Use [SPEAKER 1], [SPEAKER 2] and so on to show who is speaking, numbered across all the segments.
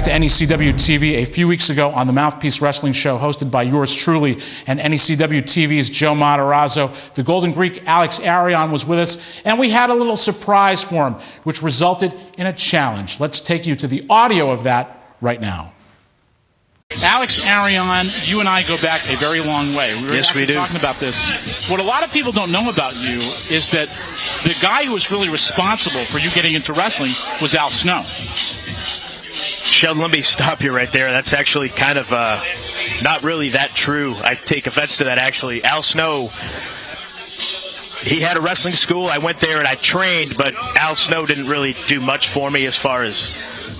[SPEAKER 1] back to NECW TV a few weeks ago on the Mouthpiece Wrestling Show, hosted by yours truly and NECW TV's Joe Matarazzo. The Golden Greek Alex Arion was with us, and we had a little surprise for him, which resulted in a challenge. Let's take you to the audio of that right now. Alex Arion, you and I go back a very long way.
[SPEAKER 2] Yes, we do.
[SPEAKER 1] Talking about this. What a lot of people don't know about you is that the guy who was really responsible for you getting into wrestling was Al Snow.
[SPEAKER 2] Sheldon, let me stop you right there. That's actually kind of not really that true. I take offense to that, actually. Al Snow, he had a wrestling school. I went there and I trained, but Al Snow didn't really do much for me as far as,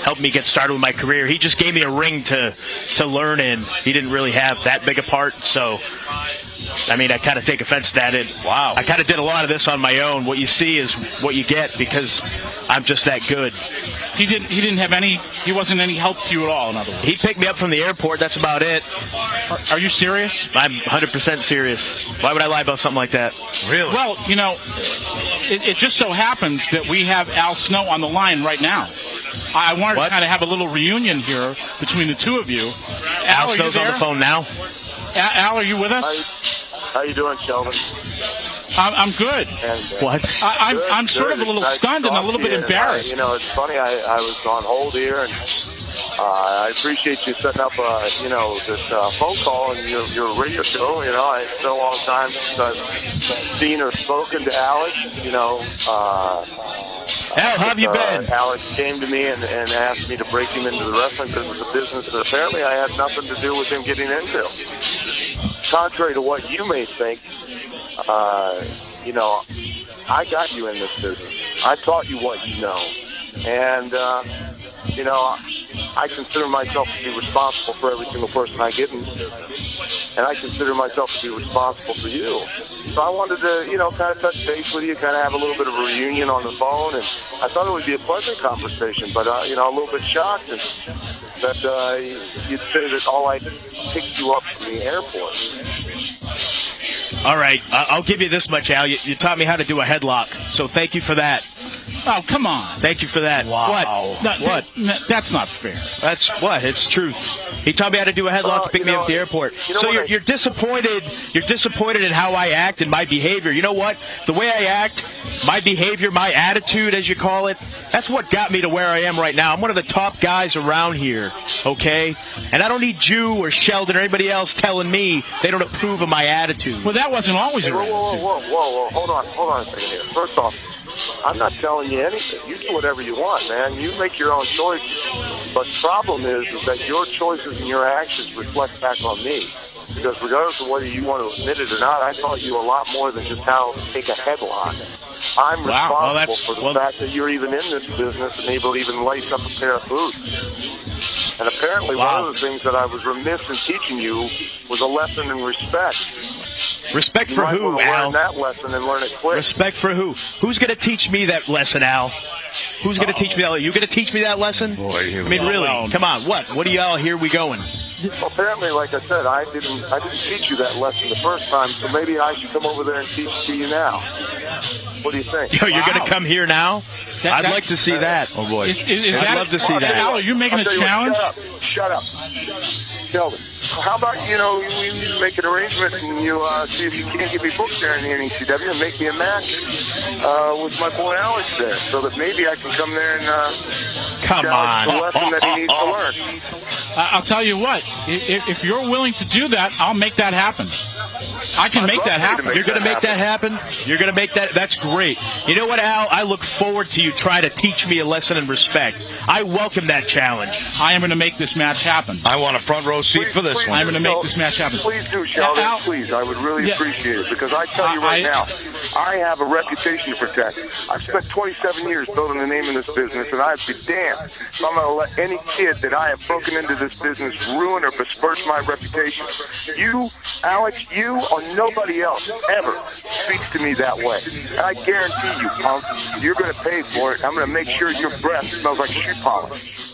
[SPEAKER 2] help me get started with my career. He just gave me a ring to learn in. He didn't really have that big a part, so I kind of take offense to that. And wow, I kind of did a lot of this on my own. What you see is what you get because I'm just that good.
[SPEAKER 1] He wasn't any help to you at all, in other words.
[SPEAKER 2] He picked me up from the airport. That's about it.
[SPEAKER 1] Are you serious?
[SPEAKER 2] I'm 100% serious. Why would I lie about something like that?
[SPEAKER 1] Really? Well, it just so happens that we have Al Snow on the line right now. I wanted to kind of have a little reunion here between the two of you.
[SPEAKER 2] Al Snow's on the phone now.
[SPEAKER 1] Al, are you with us?
[SPEAKER 3] How you doing, Sheldon?
[SPEAKER 1] I'm good.
[SPEAKER 2] What?
[SPEAKER 1] I'm sort of a little stunned and a little bit embarrassed.
[SPEAKER 3] It's funny. I was on hold here, and I appreciate you setting up, this phone call and your radio show. It's been a long time since I've seen or spoken to Alex.
[SPEAKER 2] Al, how have you been?
[SPEAKER 3] Alex came to me and asked me to break him into the wrestling business, a business that apparently I had nothing to do with him getting into. Contrary to what you may think, I got you in this business. I taught you what you know. And, I consider myself to be responsible for every single person I get in. And I consider myself to be responsible for you. So I wanted to, kind of touch base with you, kind of have a little bit of a reunion on the phone. And I thought it would be a pleasant conversation, but, a little bit shocked that you'd say that I picked you up from the airport.
[SPEAKER 2] All right, I'll give you this much, Al. You taught me how to do a headlock, so thank you for that.
[SPEAKER 1] Oh, come on.
[SPEAKER 2] Thank you for that.
[SPEAKER 1] Wow.
[SPEAKER 2] What?
[SPEAKER 1] No, what? That's not fair.
[SPEAKER 2] That's what? It's truth. He taught me how to do a headlock to pick me up at the airport. So you're disappointed. You're disappointed in how I act and my behavior. You know what? The way I act, my behavior, my attitude, as you call it, that's what got me to where I am right now. I'm one of the top guys around here, okay? And I don't need you or Sheldon or anybody else telling me they don't approve of my attitude.
[SPEAKER 1] Well, that wasn't always your attitude.
[SPEAKER 3] Whoa. Hold on a second here. First off, I'm not telling you anything. You do whatever you want, man. You make your own choices. But the problem is that your choices and your actions reflect back on me. Because regardless of whether you want to admit it or not, I taught you a lot more than just how to take a headlock. I'm responsible for the fact that you're even in this business and able to even lace up a pair of boots. And apparently one of the things that I was remiss in teaching you was a lesson in respect.
[SPEAKER 2] Respect for who, Al?
[SPEAKER 3] Learn that lesson and learn it quick.
[SPEAKER 2] Respect for who? Who's going to teach me that lesson, Al? Who's going to teach me that? You going to teach me that lesson?
[SPEAKER 4] Boy,
[SPEAKER 2] really? Come on, what? What do y'all? Here we going.
[SPEAKER 3] Well, apparently, like I said, I didn't teach you that lesson the first time, so maybe I should come over there and teach it to you now. What do you think?
[SPEAKER 2] You're going to come here now? I'd like to see that.
[SPEAKER 4] Oh boy,
[SPEAKER 2] I'd love to see that.
[SPEAKER 1] Al, are you making a challenge?
[SPEAKER 3] Shut up. Sheldon, how about, we need to make an arrangement and you see if you can't get me booked there in the NECW and make me a match with my boy Alex there so that maybe I can come there and challenge the lesson that he needs to learn.
[SPEAKER 1] I'll tell you what, if you're willing to do that, I'll make that happen. I can make that happen.
[SPEAKER 2] You're going to make that happen? You're going to make that? That's great. You know what, Al? I look forward to you trying to teach me a lesson in respect. I welcome that challenge.
[SPEAKER 1] I am going to make this match happen.
[SPEAKER 4] I want a front row seat for this one.
[SPEAKER 1] I'm going to make this match happen.
[SPEAKER 3] Please do, Sheldon.
[SPEAKER 1] Al,
[SPEAKER 3] please. I would really appreciate it because I tell you right now, I have a reputation to protect. I've spent 27 years building a name in this business, and I'd be damned if I'm going to let any kid that I have broken into this business ruin or besmirch my reputation. You, Alex, you or nobody else ever speaks to me that way. And I guarantee you, punk, you're going to pay for it. I'm going to make sure your breath smells like shoe polish.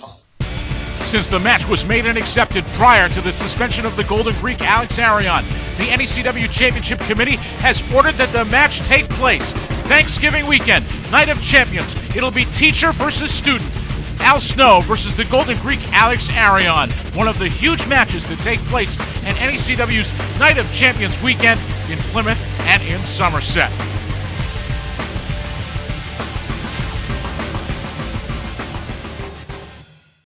[SPEAKER 1] Since the match was made and accepted prior to the suspension of the Golden Greek Alex Arion, the NECW Championship Committee has ordered that the match take place Thanksgiving weekend, Night of Champions. It'll be teacher versus student. Al Snow versus the Golden Greek Alex Arion, one of the huge matches to take place in NECW's Night of Champions weekend in Plymouth and in Somerset.